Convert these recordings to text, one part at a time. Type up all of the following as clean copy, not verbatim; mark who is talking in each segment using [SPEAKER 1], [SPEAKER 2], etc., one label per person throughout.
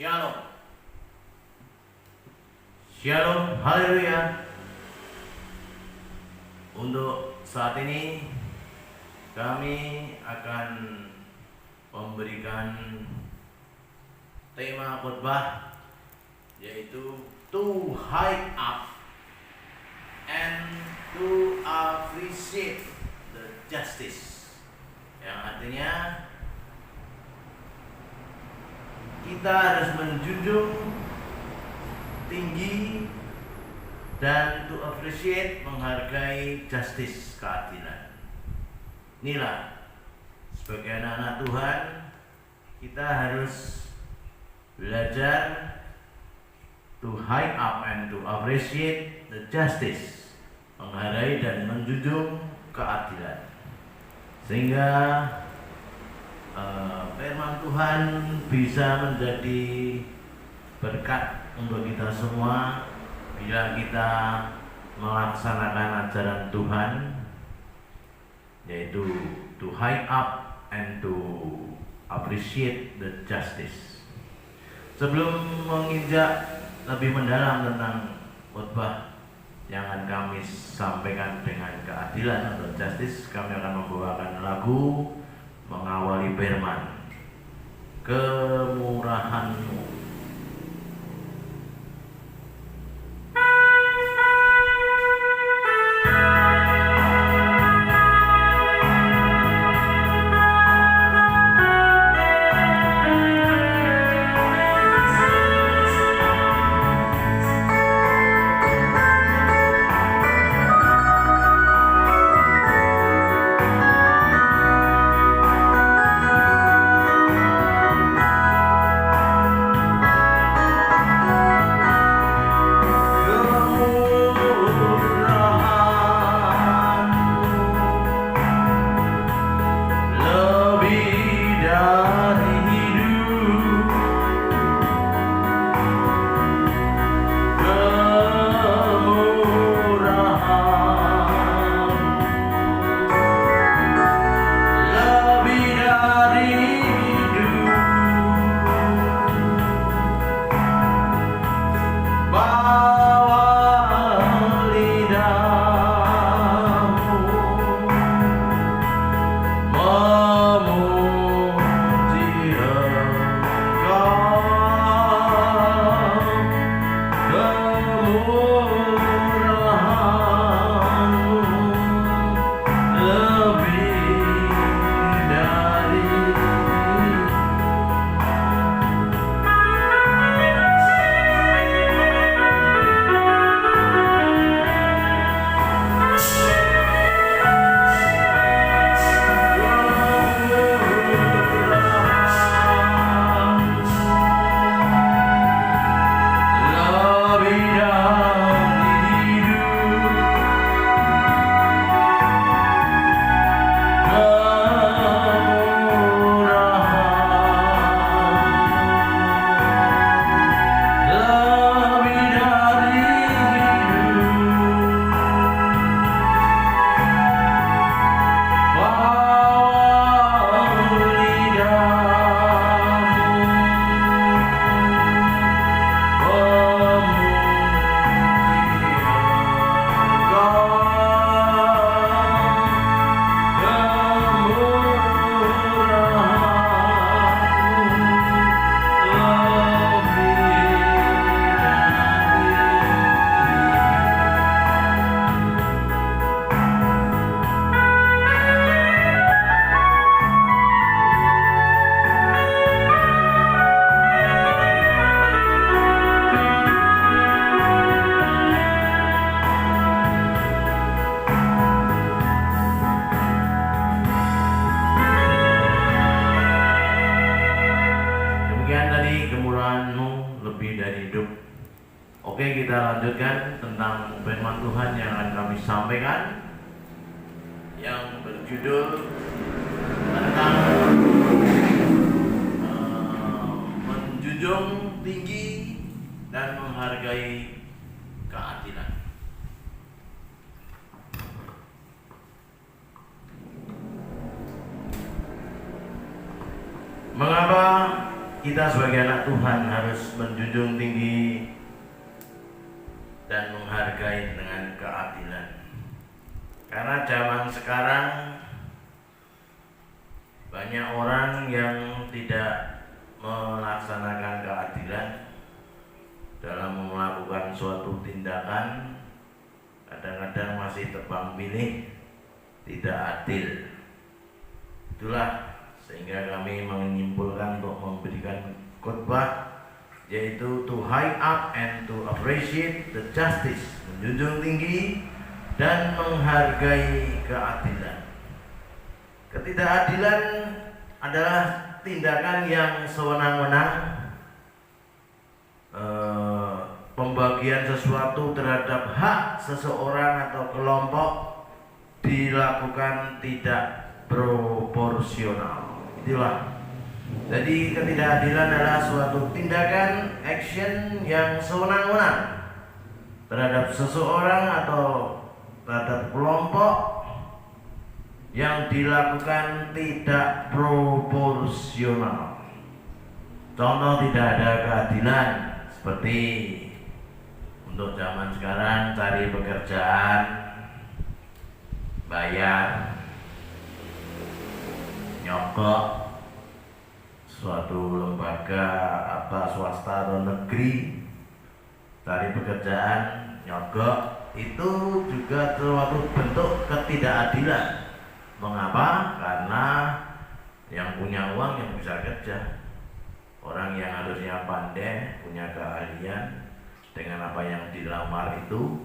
[SPEAKER 1] Shalom. Shalom, haleluya. Untuk saat ini kami akan memberikan tema khotbah yaitu to hike up and to appreciate the justice, yang artinya kita harus menjunjung tinggi dan to appreciate, menghargai justice, keadilan. Inilah sebagai anak-anak Tuhan kita harus belajar to hike up and to appreciate the justice, menghargai dan menjunjung keadilan, sehingga firman Tuhan bisa menjadi berkat untuk kita semua bila kita melaksanakan ajaran Tuhan, yaitu to hike up and to appreciate the justice. Sebelum menginjak lebih mendalam tentang khotbah yang akan kami sampaikan dengan keadilan atau justice, kami akan membawakan lagu mengawali firman, kemurahan-Mu. Oke, kita lanjutkan tentang firman Tuhan yang akan kami sampaikan, yang berjudul tentang menjunjung tinggi dan menghargai keadilan. Mengapa kita sebagai anak Tuhan harus menjunjung tinggi dan menghargai dengan keadilan. Karena zaman sekarang banyak orang yang tidak melaksanakan keadilan dalam melakukan suatu tindakan, kadang-kadang masih tebang pilih, tidak adil. Itulah sehingga kami menyimpulkan untuk memberikan khotbah, yaitu to high up and to appreciate the justice, menjunjung tinggi dan menghargai keadilan. Ketidakadilan adalah tindakan yang sewenang-wenang, pembagian sesuatu terhadap hak seseorang atau kelompok dilakukan tidak proporsional. Itulah. Jadi ketidakadilan adalah suatu tindakan action yang sewenang-wenang terhadap seseorang atau terhadap kelompok yang dilakukan tidak proporsional. Contoh tidak ada keadilan seperti untuk zaman sekarang cari pekerjaan, bayar, nyogok suatu lembaga apa swasta atau negeri, cari pekerjaan, nyogok, itu juga suatu bentuk ketidakadilan. Mengapa? Karena yang punya uang yang bisa kerja, orang yang harusnya pandai, punya keahlian dengan apa yang dilamar itu,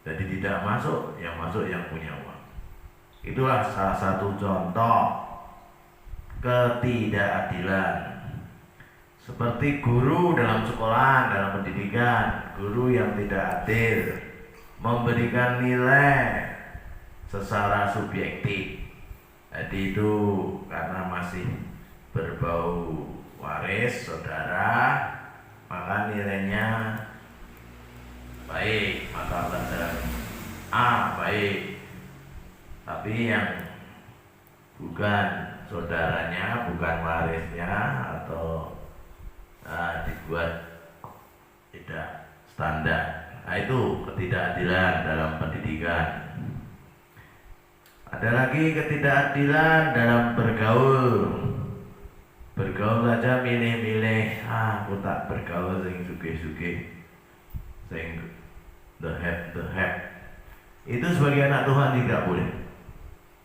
[SPEAKER 1] jadi tidak masuk, yang masuk yang punya uang. Itulah salah satu contoh ketidakadilan. Seperti guru dalam sekolah, dalam pendidikan, guru yang tidak adil, memberikan nilai secara subjektif. Jadi itu karena masih berbau waris saudara, maka nilainya baik, mata pelajaran A baik. Tapi yang bukan saudaranya, bukan warisnya, atau dibuat tidak standar. Nah, itu ketidakadilan dalam pendidikan. Ada lagi ketidakadilan dalam bergaul. Bergaul saja milih-milih, aku tak bergaul sing sugih-sugih, sing the have. Itu sebagai anak Tuhan tidak boleh.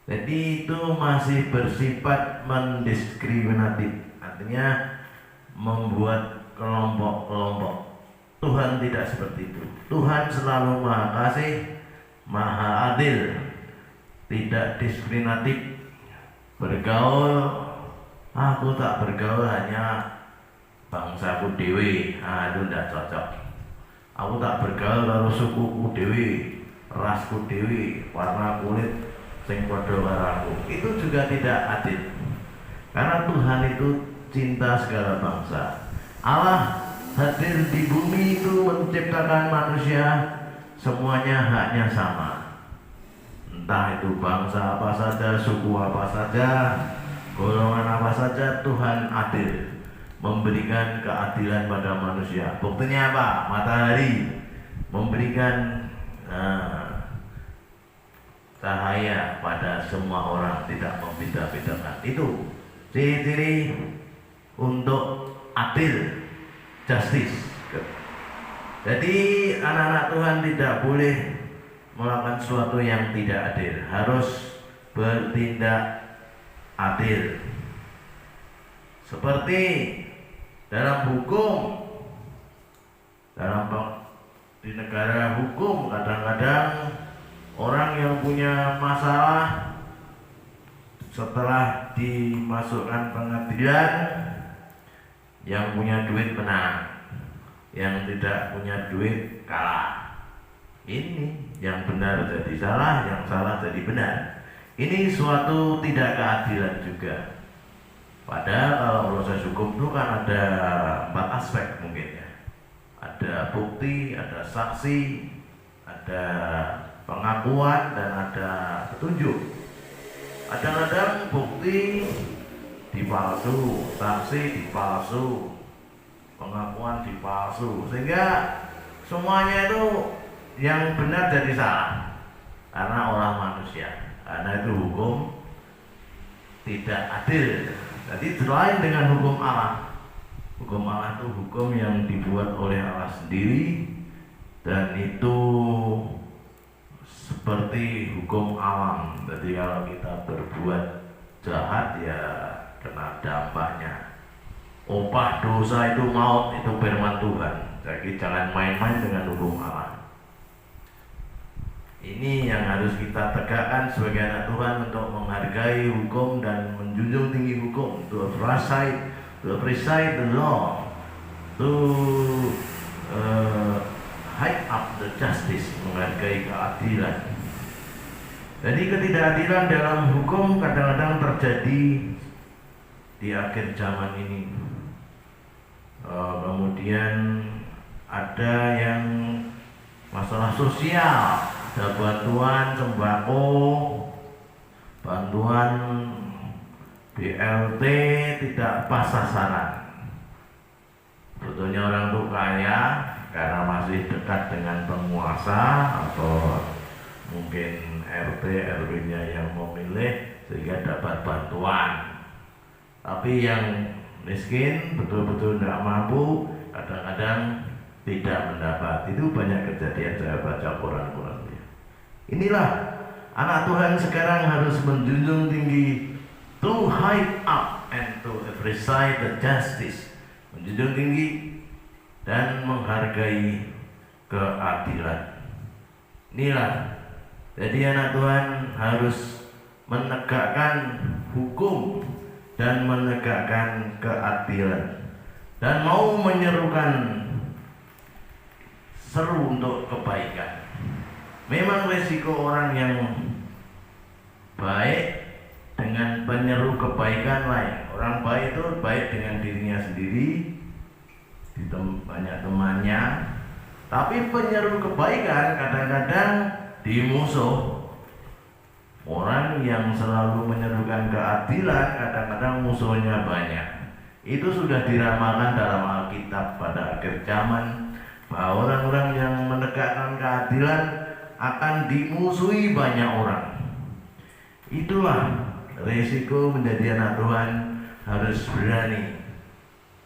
[SPEAKER 1] Jadi itu masih bersifat mendiskriminatif, artinya membuat kelompok-kelompok. Tuhan tidak seperti itu. Tuhan selalu Maha Kasih, Maha Adil, tidak diskriminatif. Bergaul, aku tak bergaul hanya bangsaku dewi, itu tidak cocok. Aku tak bergaul karo sukuku dewi, rasku dewi, warna kulit sing padha karo aku. Itu juga tidak adil. Karena Tuhan itu cinta segala bangsa. Allah hadir di bumi itu menciptakan manusia, semuanya haknya sama. Entah itu bangsa apa saja, suku apa saja, golongan apa saja, Tuhan adil, memberikan keadilan pada manusia. Buktinya apa? Matahari memberikan cahaya pada semua orang, tidak membeda-bedakan. Itu ciri-ciri untuk adil, justice. Jadi anak-anak Tuhan tidak boleh melakukan sesuatu yang tidak adil, harus bertindak adil. Seperti dalam hukum, di negara hukum kadang-kadang orang yang punya masalah setelah dimasukkan pengadilan, yang punya duit menang, yang tidak punya duit kalah. Ini yang benar jadi salah, yang salah jadi benar. Ini suatu tidak keadilan juga. Padahal kalau proses hukum itu kan ada 4 aspek mungkin ya. Ada bukti, ada saksi, ada pengakuan, dan ada petunjuk. Kadang-kadang bukti dipalsu, saksi dipalsu, pengakuan dipalsu, sehingga semuanya itu yang benar jadi salah karena olah manusia, karena itu hukum tidak adil. Jadi selain dengan hukum Allah itu hukum yang dibuat oleh Allah sendiri, dan itu seperti hukum alam. Jadi kalau kita berbuat jahat ya kena dampaknya. Upah dosa itu maut, itu firman Tuhan. Jadi jangan main-main dengan hukum Allah. Ini yang harus kita tegakkan sebagai anak Tuhan, untuk menghargai hukum dan menjunjung tinggi hukum, to appreciate the law, to high up the justice, menghargai keadilan. Jadi ketidakadilan dalam hukum kadang-kadang terjadi di akhir zaman ini. Kemudian ada yang masalah sosial, ada bantuan sembako, bantuan BLT tidak pas sasaran. Sebetulnya orang itu kaya karena masih dekat dengan penguasa, atau mungkin RT RW-nya yang memilih sehingga dapat bantuan. Tapi yang miskin betul-betul tidak mampu kadang-kadang tidak mendapat. Itu banyak kejadian, saya baca koran-korannya. Inilah anak Tuhan sekarang harus menjunjung tinggi, to high up and to appreciate the justice, menjunjung tinggi dan menghargai keadilan. Inilah, jadi anak Tuhan harus menegakkan hukum dan menegakkan keadilan, dan mau menyerukan seru untuk kebaikan. Memang resiko orang yang baik dengan penyeru kebaikan lain. Orang baik itu baik dengan dirinya sendiri, banyak temannya, tapi penyeru kebaikan kadang-kadang dimusuh. Orang yang selalu menyerukan keadilan kadang-kadang musuhnya banyak. Itu sudah diramalkan dalam Alkitab pada akhir zaman, bahwa orang-orang yang menegakkan keadilan akan dimusuhi banyak orang. Itulah resiko menjadi anak Tuhan, harus berani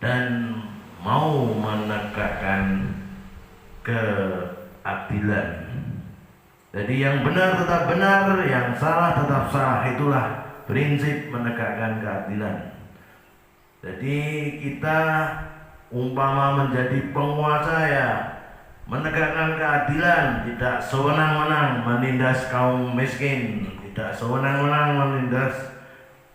[SPEAKER 1] dan mau menegakkan keadilan. Jadi yang benar tetap benar, yang salah tetap salah. Itulah prinsip menegakkan keadilan. Jadi kita umpama menjadi penguasa ya menegakkan keadilan, tidak sewenang-wenang menindas kaum miskin, tidak sewenang-wenang menindas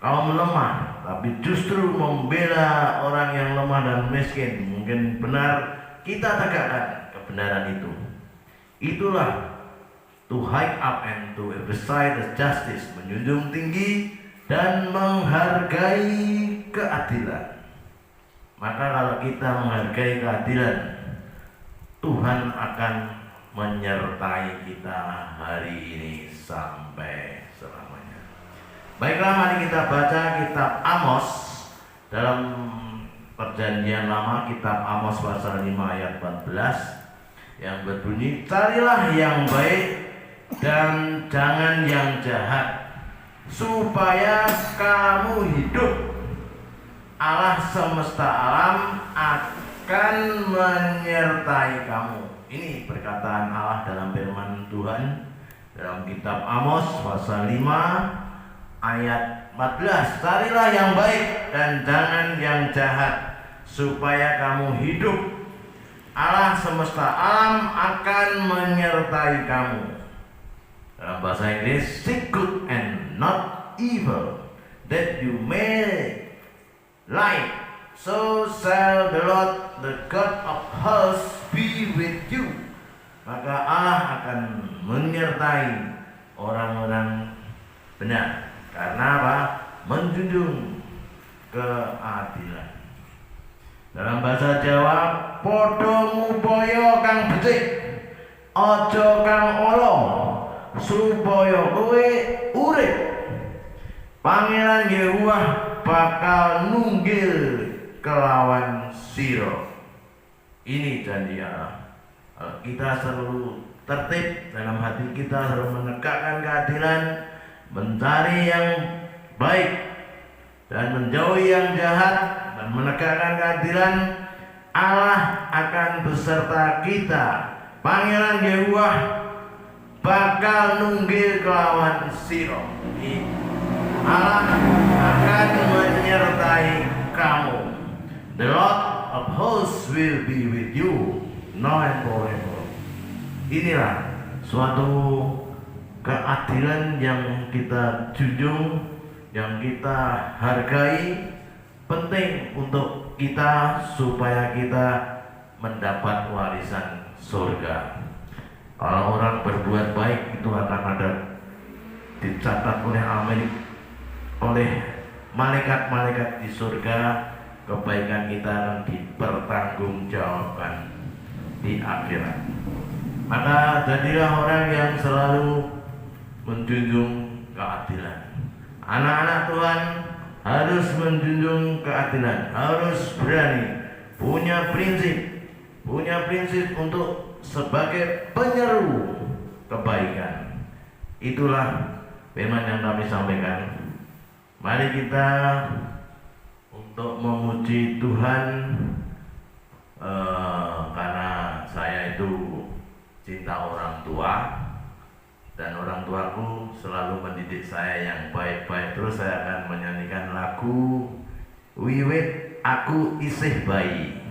[SPEAKER 1] kaum lemah, tapi justru membela orang yang lemah dan miskin. Mungkin benar, kita tegakkan kebenaran itu. Itulah to high up and to appreciate the justice, menjunjung tinggi dan menghargai keadilan. Maka kalau kita menghargai keadilan, Tuhan akan menyertai kita hari ini sampai selamanya. Baiklah, mari kita baca kitab Amos. Dalam Perjanjian Lama, kitab Amos pasal 5 ayat 14 yang berbunyi, carilah yang baik dan jangan yang jahat, supaya kamu hidup. Allah semesta alam akan menyertai kamu. Ini perkataan Allah dalam firman Tuhan dalam kitab Amos pasal 5 ayat 14. Carilah yang baik dan jangan yang jahat, supaya kamu hidup. Allah semesta alam akan menyertai kamu. Dalam bahasa Inggris, seek good and not evil, that you may life, so shall the Lord, the God of hosts, be with you. Maka Allah akan menyertai orang-orang benar. Karena apa? Menjunjung keadilan. Dalam bahasa Jawa, podo ngupaya kang becik, aja kang ala, supaya kowe urip. Pangeran Yehuwah bakal nunggil kelawan siro. Ini janji Allah. Kita selalu tertib dalam hati kita, selalu menegakkan keadilan, mencari yang baik dan menjauhi yang jahat, dan menegakkan keadilan, Allah akan beserta kita. Pangeran Yehuwah bakal nunggil kelawan siro. Allah akan menyertai kamu. The Lord of hosts will be with you now and forever. Inilah suatu keadilan yang kita junjung, yang kita hargai, penting untuk kita supaya kita mendapat warisan surga. Kalau orang berbuat baik itu akan ada dicatat oleh malaikat-malaikat di surga. Kebaikan kita akan dipertanggungjawabkan di akhirat. Maka jadilah orang yang selalu menjunjung keadilan. Anak-anak Tuhan harus menjunjung keadilan, harus berani, punya prinsip untuk sebagai penyeru kebaikan. Itulah firman yang kami sampaikan. Mari kita untuk memuji Tuhan, karena saya itu cinta orang tua, dan orang tuaku selalu mendidik saya yang baik-baik. Terus saya akan menyanyikan lagu Wiwit Aku Isih Bayi.